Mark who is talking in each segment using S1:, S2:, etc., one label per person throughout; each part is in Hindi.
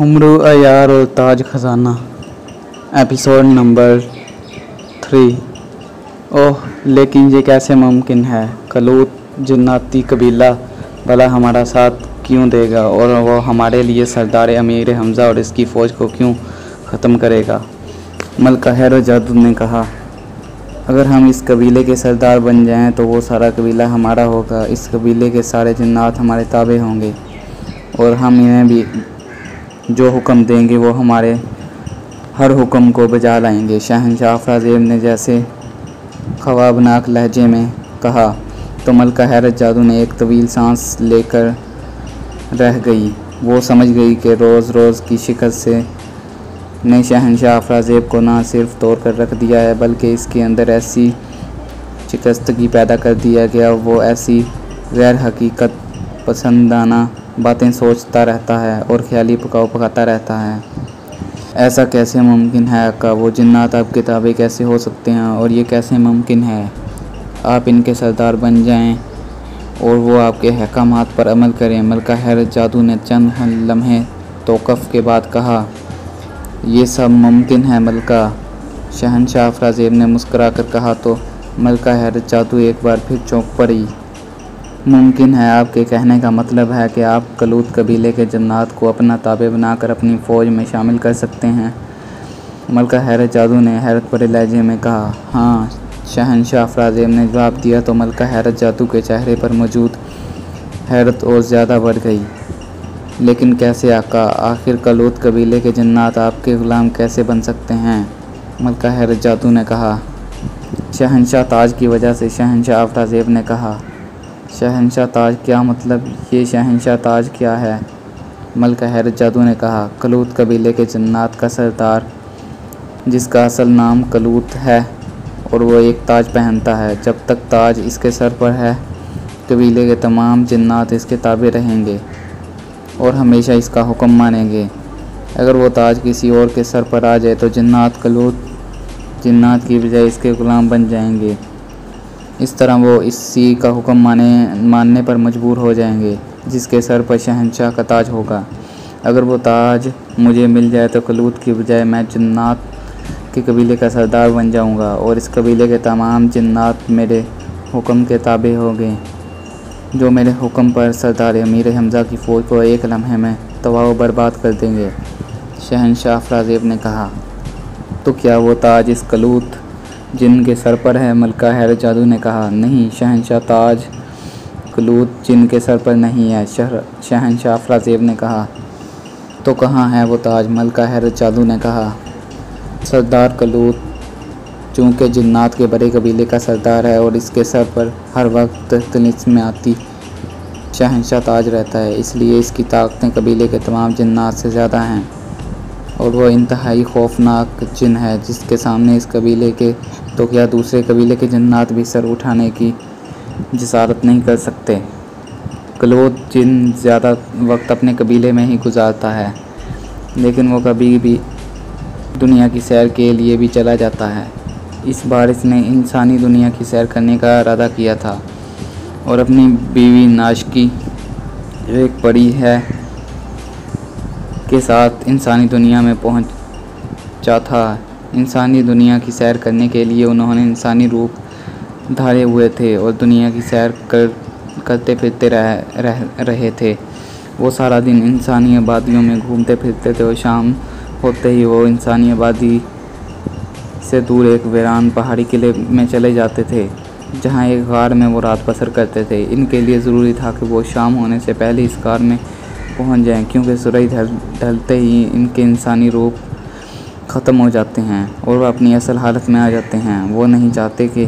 S1: हुम्रू अयार और ताज खजाना एपिसोड नंबर 3। ओह लेकिन ये कैसे मुमकिन है। कलूत जिन्नाती कबीला भला हमारा साथ क्यों देगा और वो हमारे लिए सरदार अमीर हमज़ा और इसकी फ़ौज को क्यों ख़त्म करेगा। मलका हैरत जादू ने कहा, अगर हम इस कबीले के सरदार बन जाएं तो वो सारा कबीला हमारा होगा। इस कबीले के सारे जिन्नात हमारे ताबे होंगे और हम इन्हें भी जो हुक्म देंगे वो हमारे हर हुक्म को बजा लाएंगे। शहंशाह अफराज़ेब ने जैसे ख्वाबनाक लहजे में कहा तो मलका हैरत जादू ने एक तवील सांस लेकर रह गई। वो समझ गई कि रोज़ रोज़ की शिकस्त से ने शहंशाह अफराज़ेब को ना सिर्फ तोड़ कर रख दिया है बल्कि इसके अंदर ऐसी शिकस्तगी पैदा कर दिया कि अब वो ऐसी गैर हकीकत पसंदाना बातें सोचता रहता है और ख्याली पकाओ पकाता रहता है। ऐसा कैसे मुमकिन है अक्का, वो जिन्नात आपके ताबे कैसे हो सकते हैं और ये कैसे मुमकिन है आप इनके सरदार बन जाएं और वो आपके अहकामात पर अमल करें। मलका हैरत जादू ने चंद लम्हे तौक़ुफ़ के बाद कहा, ये सब मुमकिन है मलका। शहंशाह अफराज़ेब ने मुस्कुरा कर कहा तो मलका हैरत जादू एक बार फिर चौंक पड़ी। मुमकिन है, आपके कहने का मतलब है कि आप कलूत कबीले के जन्नात को अपना ताबे बनाकर अपनी फ़ौज में शामिल कर सकते हैं। मलका हैरत जादू ने हैरत भरे लहजे में कहा, हाँ। शहंशाह अफराज़ेब ने जवाब दिया तो मलका हैरत जादू के चेहरे पर मौजूद हैरत और ज़्यादा बढ़ गई। लेकिन कैसे आका, आखिर कलूत कबीले के जन्नात आपके ग़ुलाम कैसे बन सकते हैं। मलका हैरत जादू ने कहा, शहंशाह ताज की वजह से। शहंशाह अफराज़ेब ने कहा, शहंशाह ताज क्या मतलब, ये शहंशाह ताज क्या है। मलका हैरत जादू ने कहा, कलूत कबीले के जन्नात का सरदार जिसका असल नाम कलूत है और वो एक ताज पहनता है। जब तक ताज इसके सर पर है कबीले के तमाम जिन्नात इसके ताबे रहेंगे और हमेशा इसका हुक्म मानेंगे। अगर वो ताज किसी और के सर पर आ जाए तो जिन्नात कलूत जिन्नात की बजाय इसके ग़ुलाम बन जाएंगे। इस तरह वो इसी का हुक्म मानने पर मजबूर हो जाएंगे जिसके सर पर शहंशाह का ताज होगा। अगर वो ताज मुझे मिल जाए तो कलूत की बजाय मैं जिन्नात के कबीले का सरदार बन जाऊंगा और इस कबीले के तमाम जिन्नात मेरे हुक्म के ताबे होंगे, जो मेरे हुक्म पर सरदार अमीर हमज़ा की फ़ौज को एक लम्हे में तबाह व बर्बाद कर देंगे। शहंशाह अफराज़ेब ने कहा, तो क्या वो ताज इस कलूत जिन के सर पर है। मलका हैरत जादू ने कहा, नहीं शहंशाह, ताज कलूत जिन के सर पर नहीं है। शहंशाह अफराज़ेब ने कहा, तो कहाँ है वो ताज। मलका हैरत जादू ने कहा, सरदार कलूत चूँकि जिन्नात के बड़े कबीले का सरदार है और इसके सर पर हर वक्त तिलिस्म आती शहंशाह ताज रहता है, इसलिए इसकी ताकतें कबीले के तमाम जिन्नात से ज़्यादा हैं और वह इंतहाई खौफनाक जिन है जिसके सामने इस कबीले के तो क्या दूसरे कबीले के जिन्नात भी सर उठाने की जिसारत नहीं कर सकते। कलूत जिन ज़्यादा वक्त अपने कबीले में ही गुजारता है, लेकिन वो कभी भी दुनिया की सैर के लिए भी चला जाता है। इस बार इसने इंसानी दुनिया की सैर करने का इरादा किया था और अपनी बीवी नाशकी जो एक परी है के साथ इंसानी दुनिया में पहुंचा था। इंसानी दुनिया की सैर करने के लिए उन्होंने इंसानी रूप धारे हुए थे और दुनिया की सैर करते फिरते रहे थे। वो सारा दिन इंसानी आबादियों में घूमते फिरते थे और शाम होते ही वो इंसानी आबादी से दूर एक वीरान पहाड़ी किले में चले जाते थे जहाँ एक गार में वो रात बसर करते थे। इनके लिए ज़रूरी था कि वो शाम होने से पहले इस गार में पहुँच जाएं, क्योंकि सूरज ढलते ही इनके इंसानी रूप ख़त्म हो जाते हैं और वह अपनी असल हालत में आ जाते हैं। वो नहीं चाहते कि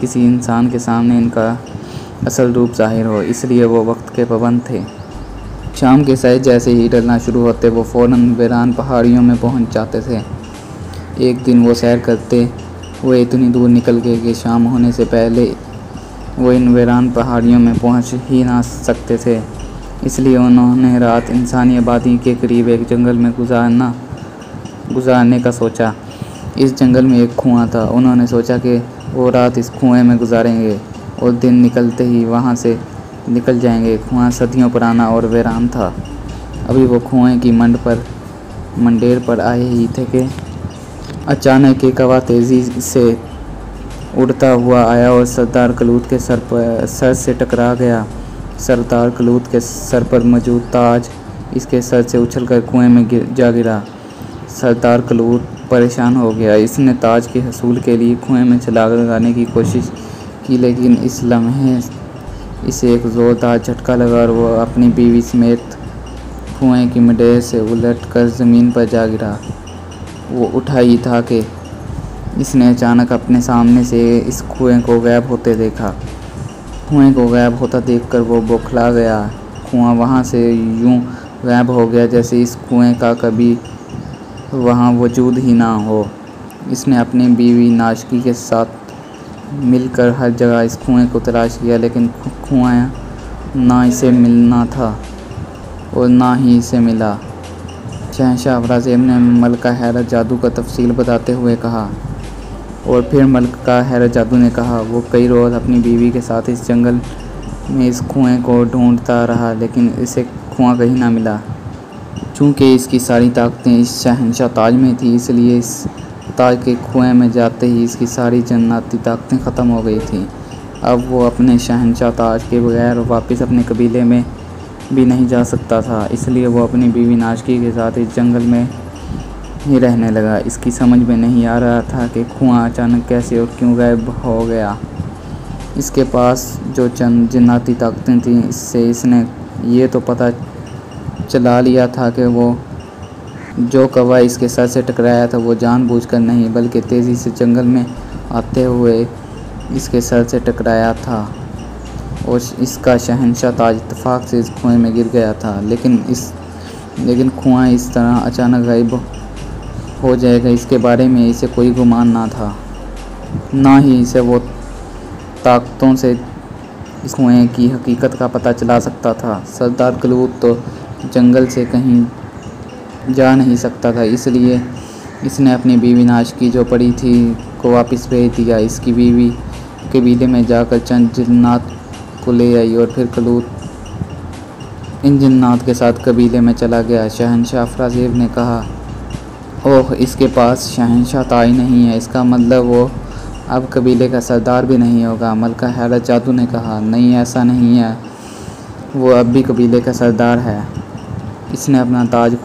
S1: किसी इंसान के सामने इनका असल रूप ज़ाहिर हो, इसलिए वो वक्त के पाबंद थे। शाम के साय जैसे ही ढलना शुरू होते वो फ़ौरन वीरान पहाड़ियों में पहुँच जाते थे। एक दिन वो सैर करते हुए इतनी दूर निकल गए कि शाम होने से पहले वो इन वीरान पहाड़ियों में पहुंच ही ना सकते थे। इसलिए उन्होंने रात इंसानी आबादी के करीब एक जंगल में गुजारने का सोचा। इस जंगल में एक कुआं था। उन्होंने सोचा कि वो रात इस कुएं में गुजारेंगे और दिन निकलते ही वहाँ से निकल जाएंगे। कुआं सदियों पुराना और वीरान था। अभी वो कुएं की मंड पर मंडेर पर आए ही थे कि अचानक एक हवा तेज़ी से उड़ता हुआ आया और सरदार कलूत के सर से टकरा गया। सरदार कलूत के सर पर मौजूद ताज इसके सर से उछलकर कुएं में जा गिरा। सरदार कलूत परेशान हो गया। इसने ताज के हसूल के लिए कुएं में छलांग लगाने की कोशिश की, लेकिन इस लम्हे इसे एक ज़ोरदार झटका लगा और वो अपनी बीवी समेत कुएं की मंडेर से उलटकर ज़मीन पर जा गिरा। वो उठा ही था कि इसने अचानक अपने सामने से इस कुएं को गायब होते देखा। कुएं को गायब होता देखकर वो बौखला गया। कुआं वहाँ से यूं गायब हो गया जैसे इस कुएं का कभी वहाँ वजूद ही ना हो। इसने अपनी बीवी नाशकी के साथ मिलकर हर जगह इस कुएं को तलाश किया, लेकिन कुआं ना इसे मिलना था और ना ही इसे मिला। शहंशाह औरंगज़ेब ने मलका हैरत जादू का तफसील बताते हुए कहा। और फिर मलका हैरत जादू ने कहा, वो कई रोज़ अपनी बीवी के साथ इस जंगल में इस कुएं को ढूंढता रहा, लेकिन इसे कुआं कहीं ना मिला। चूँकि इसकी सारी ताकतें इस शहंशाह ताज में थी, इसलिए इस ताज के कुएं में जाते ही इसकी सारी जन्नती ताकतें ख़त्म हो गई थीं। अब वो अपने शहंशाह ताज के बगैर वापस अपने कबीले में भी नहीं जा सकता था। इसलिए वो अपनी बीवी नाशकी के साथ इस जंगल में ही रहने लगा। इसकी समझ में नहीं आ रहा था कि कुआं अचानक कैसे और क्यों गायब हो गया। इसके पास जो चंद जन्नती ताकतें थीं, इससे इसने ये तो पता चला लिया था कि वो जो कौवा इसके सर से टकराया था वो जानबूझकर नहीं, बल्कि तेज़ी से जंगल में आते हुए इसके सर से टकराया था और इसका शहंशाह ताज इत्तेफाक से इस कुएं में गिर गया था। लेकिन कुआं इस तरह अचानक गायब हो जाएगा, इसके बारे में इसे कोई गुमान ना था। ना ही इसे वो ताकतों से इस कुएं की हकीकत का पता चला सकता था। सरदार कलूत तो जंगल से कहीं जा नहीं सकता था, इसलिए इसने अपनी बीवी नाशकी जो पड़ी थी को वापस भेज दिया। इसकी बीवी कबीले में जाकर चंद जिन्नात को ले आई और फिर कलूत इन जिन्नात के साथ कबीले में चला गया। शहंशाह औरंगज़ेब ने कहा, ओह, इसके पास शहंशाह ताज नहीं है, इसका मतलब वो अब कबीले का सरदार भी नहीं होगा। मलका हैरत जादू ने कहा, नहीं, ऐसा नहीं है, वो अब भी कबीले का सरदार है। इसने अपना ताज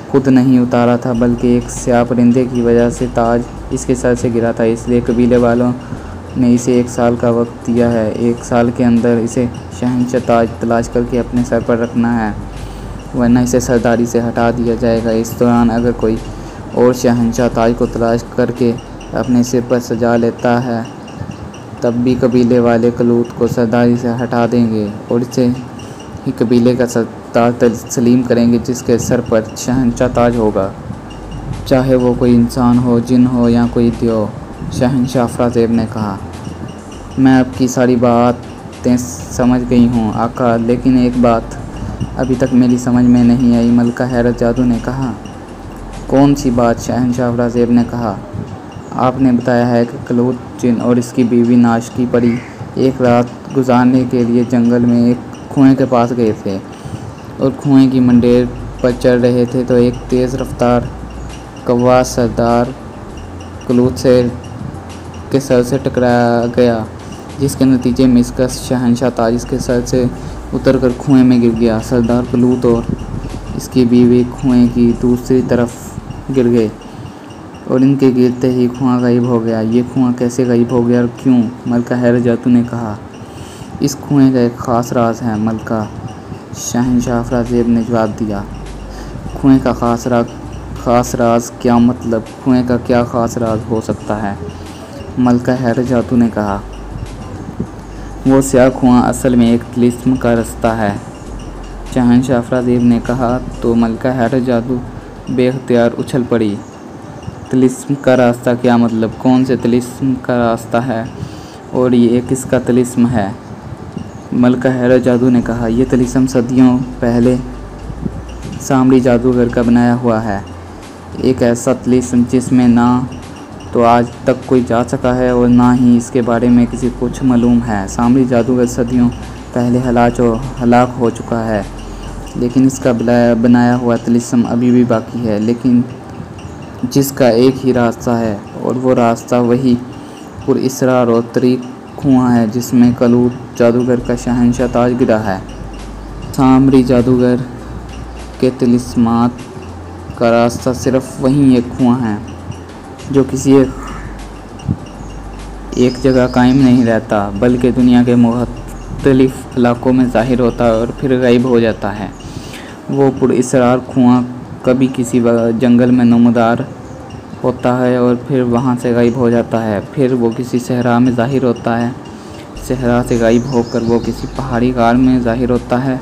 S1: खुद नहीं उतारा था, बल्कि एक स्याह परिंदे की वजह से ताज इसके सर से गिरा था। इसलिए कबीले वालों ने इसे 1 साल का वक्त दिया है। 1 साल के अंदर इसे शहंशाह ताज तलाश करके अपने सर पर रखना है, वरना इसे सरदारी से हटा दिया जाएगा। इस दौरान अगर कोई और शहंशाह ताज को तलाश करके अपने सिर पर सजा लेता है, तब भी कबीले वाले कलूत को सरदारी से हटा देंगे और इसे ही कबीले का सरदार तस्लीम करेंगे, जिसके सर पर शहंशाह ताज होगा, चाहे वो कोई इंसान हो, जिन हो या कोई देव। शहंशाह औरंगज़ेब ने कहा, मैं आपकी सारी बातें समझ गई हूँ आका, लेकिन एक बात अभी तक मेरी समझ में नहीं आई। मलका हैरत जादू ने कहा, कौन सी बात? शहंशाह औरंगज़ेब ने कहा, आपने बताया है कि कलूत जिन और इसकी बीवी नाशकी परी एक रात गुजारने के लिए जंगल में एक कुएं के पास गए थे और कुएं की मंडेर पर चढ़ रहे थे तो एक तेज़ रफ्तार कौवा सरदार कलूत के सर से टकरा गया, जिसके नतीजे में इसका शहंशाह ताज इसके सर से उतरकर कुएं में गिर गया। सरदार कलूत और इसकी बीवी कुएं की दूसरी तरफ गिर गए और इनके गिरते ही कुआं गायब हो गया। ये कुआं कैसे गायब हो गया और क्यों? मलका हैरत जादू ने कहा, इस कुएं का एक ख़ास राज है मलका। शहंशाह औरंगज़ेब ने जवाब दिया, कुएं का ख़ास राज क्या मतलब? कुएं का क्या ख़ास राज हो सकता है? मलका हैरत जादू ने कहा, वो स्याह कुआं असल में एक तिलिस्म का रास्ता है। शहंशाह औरंगज़ेब ने कहा तो मलका हैरत जादू बेख्तियार उछल पड़ी। तिलिस्म का रास्ता क्या मतलब? कौन से तिलिस्म का रास्ता है और ये किसका तिलिस्म है? मलका हैरत जादू ने कहा, यह तिलिस्म सदियों पहले सामरी जादूगर का बनाया हुआ है। एक ऐसा तिलिस्म जिसमें ना तो आज तक कोई जा सका है और ना ही इसके बारे में किसी को कुछ मालूम है। सामरी जादूगर सदियों पहले हलाक हो चुका है। लेकिन इसका बनाया हुआ तिलिस्म अभी भी बाकी है, लेकिन जिसका एक ही रास्ता है, और वो रास्ता वही पुरअसरार और तरीक कुआं है जिसमें कलूत जादूगर का शहंशाह ताज गिरा है। सामरी जादूगर के तिलिस्मात का रास्ता सिर्फ वही एक कुआं है जो किसी एक जगह कायम नहीं रहता, बल्कि दुनिया के मुख्तलिफ इलाकों में ज़ाहिर होता है और फिर गायब हो जाता है। वो पुरअसरार कुआं कभी किसी जंगल में नमदार होता है और फिर वहाँ से गायब हो जाता है, फिर वो किसी सहरा में ज़ाहिर होता है, सहरा से गायब होकर वो किसी पहाड़ी गार में ज़ाहिर होता है,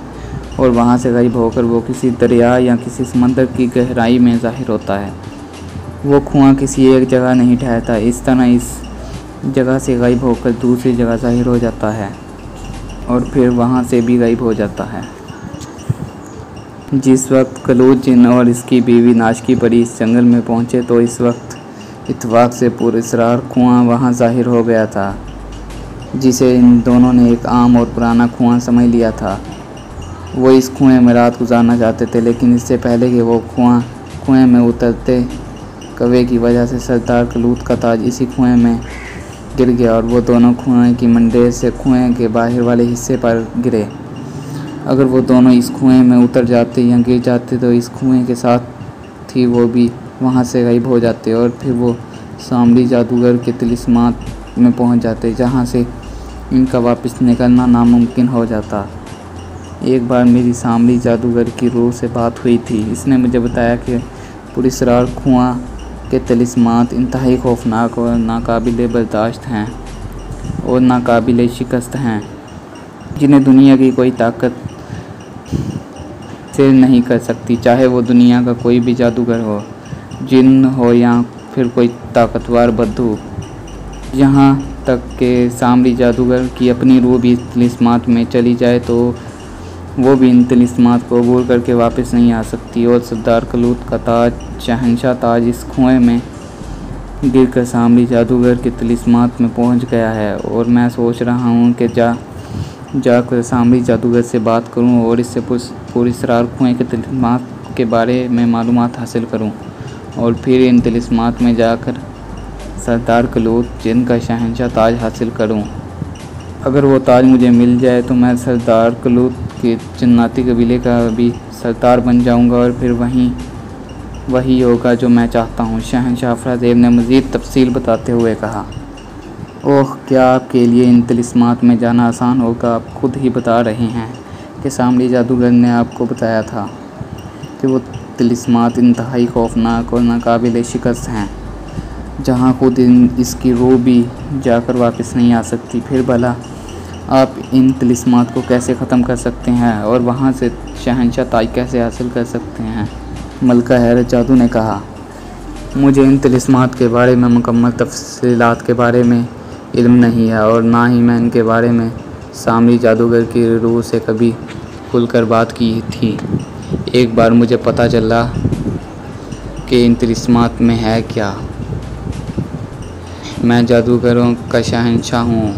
S1: और वहाँ से गायब होकर वो किसी दरिया या किसी समंदर की गहराई में ज़ाहिर होता है। वो कुआं किसी एक जगह नहीं ठहरता। इस तरह इस जगह से गायब होकर दूसरी जगह ज़ाहिर हो जाता है और फिर वहाँ से भी गायब हो जाता है। जिस वक्त कलूत जिन और इसकी बीवी नाशकी परी इस जंगल में पहुँचे तो इस वक्त इत्तफाक से पुरअसरार कुआं वहाँ ज़ाहिर हो गया था, जिसे इन दोनों ने एक आम और पुराना कुआं समझ लिया था। वो इस कुएं में रात गुजारना चाहते थे, लेकिन इससे पहले कि वो कुएं में उतरते, कौवे की वजह से सरदार कलूत का ताज इसी कुएं में गिर गया और वो दोनों कुएं की मंडेर से कुएं के बाहर वाले हिस्से पर गिरे। अगर वो दोनों इस कुएं में उतर जाते या गिर जाते तो इस कुएं के साथ ही वो भी वहाँ से गायब हो जाते और फिर वो सामरी जादूगर के तिलिस्मात में पहुँच जाते, जहाँ से इनका वापस निकलना नामुमकिन हो जाता। एक बार मेरी सामरी जादूगर की रूह से बात हुई थी। इसने मुझे बताया कि पुरअसरार कुआं के तिलिस्मात इंतहाई खौफनाक और नाकाबिले बर्दाश्त हैं और नाकाबिले शिकस्त हैं, जिन्हें दुनिया की कोई ताकत से नहीं कर सकती, चाहे वो दुनिया का कोई भी जादूगर हो, जिन्न हो या फिर कोई ताकतवर बद्दू। यहाँ तक कि सामरी जादूगर की अपनी रूह भी तिलिस्मात में चली जाए तो वो भी इन तिलिस्मात को अबूर करके वापस नहीं आ सकती। और सरदार कलूत का ताज, शहंशाह ताज, इस कुएं में गिरकर सामरी जादूगर के तिलिस्मात में पहुंच गया है और मैं सोच रहा हूं कि जाकर सामरी जादूगर से बात करूं और इससे पुरअसरार कुएं के तिलिस्मात के बारे में मालूमात हासिल करूं और फिर इन तिलिस्मात में जाकर सरदार कलूत जिनका शहंशाह ताज हासिल करूं। अगर वो ताज मुझे मिल जाए तो मैं सरदार कलूत के जन्नाती कबीले का भी सरदार बन जाऊंगा और फिर वही होगा जो मैं चाहता हूँ। शहंशाह अफराज़ेब ने मज़ीद तफसील बताते हुए कहा, ओह, क्या आपके लिए इन तिलिस्मात में जाना आसान होगा? आप खुद ही बता रहे हैं कि सामरी जादूगर ने आपको बताया था कि वो तिलिस्मात इंतहाई खौफनाक और नाकाबिले शिकस्त हैं, जहाँ खुद इसकी रूह भी जाकर वापस नहीं आ सकती। फिर भला आप इन तिलिस्मात को कैसे ख़त्म कर सकते हैं और वहाँ से शहंशाह ताज कैसे हासिल कर सकते हैं? मलका हैरत जादू ने कहा, मुझे इन तिलिस्मात के बारे में मुकम्मल तफसीलात के बारे में इल्म नहीं है और ना ही मैं इनके बारे में सामरी जादूगर की रूह से कभी खुलकर बात की थी। एक बार मुझे पता चला कि इन तिलिस्मात में है क्या। मैं जादूगरों का शहंशाह हूँ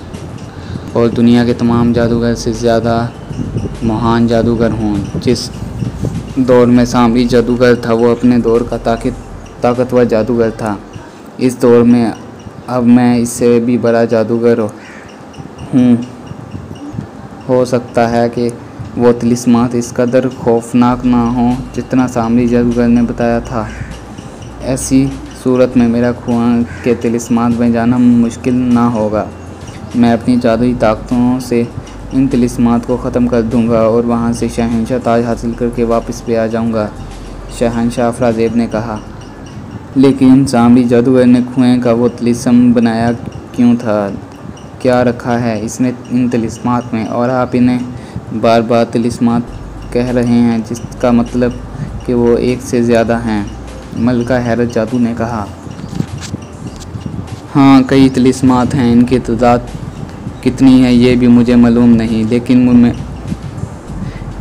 S1: और दुनिया के तमाम जादूगर से ज़्यादा महान जादूगर हूँ। जिस दौर में सामरी जादूगर था वो अपने दौर का ताकतवर जादूगर था। इस दौर में अब मैं इससे भी बड़ा जादूगर हूँ। हो सकता है कि वो तिलिस्मात इस कदर खौफनाक ना हो जितना सामरी जादूगर ने बताया था। ऐसी सूरत में मेरा कुआं के तिलिस्मात में जाना मुश्किल ना होगा। मैं अपनी जादुई ताकतों से इन तिलिस्मात को ख़त्म कर दूंगा और वहाँ से शहंशाह ताज हासिल करके वापस भी आ जाऊंगा, शहंशाह अफराज़ेब ने कहा। लेकिन सामरी जादूगर ने कुएं का वो तिलिस्म बनाया क्यों था? क्या रखा है इसने इन तिलिस्मात में? और आप इन्हें बार बार तिलिस्मात कह रहे हैं, जिसका मतलब कि वो एक से ज़्यादा हैं, मलका हैरत जादू ने कहा। हाँ, कई तिलिस्मात हैं। इनकी तादाद कितनी है ये भी मुझे मालूम नहीं, लेकिन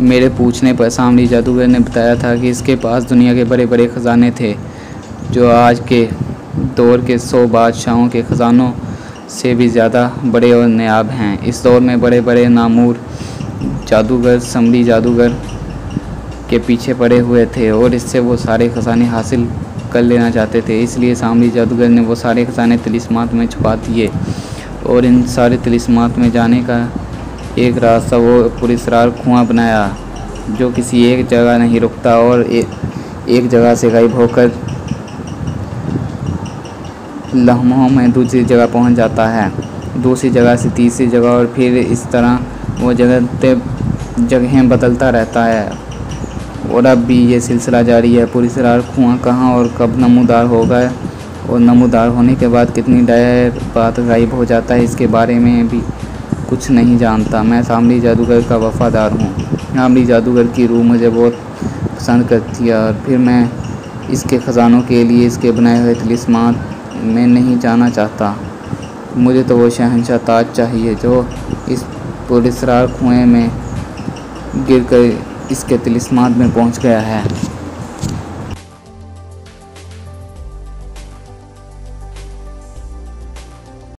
S1: मेरे पूछने पर सामरी जादूगर ने बताया था कि इसके पास दुनिया के बड़े बड़े ख़जाने थे जो आज के दौर के 100 बादशाहों के ख़जानों से भी ज़्यादा बड़े और नायाब हैं। इस दौर में बड़े बड़े नामूर जादूगर सामरी जादूगर के पीछे पड़े हुए थे और इससे वो सारे खजाने हासिल कर लेना चाहते थे। इसलिए सांवली जादूगर ने वो सारे खजाने तिलिस्मात में छुपा दिए और इन सारे तिलिस्मात में जाने का एक रास्ता वो पुरस्कार कुआं बनाया जो किसी एक जगह नहीं रुकता और एक जगह से गायब होकर लम्हों में दूसरी जगह पहुंच जाता है, दूसरी जगह से तीसरी जगह और फिर इस तरह वो जगहें बदलता रहता है। और अब भी ये सिलसिला जारी है। पुरस्कार कुआं कहाँ और कब नमूदार होगा और नमूदार होने के बाद कितनी देर बाद गायब हो जाता है, इसके बारे में भी कुछ नहीं जानता। मैं सांवली जादूगर का वफ़ादार हूँ। सांवली जादूगर की रूह मुझे बहुत पसंद करती है और फिर मैं इसके ख़जानों के लिए इसके बनाए हुए तिलिस्मात में नहीं जाना चाहता। मुझे तो वो शहंशाह ताज चाहिए जो इस पुरस्कार कुएं में गिरकर इसके तिलिस्मात में पहुंच गया है।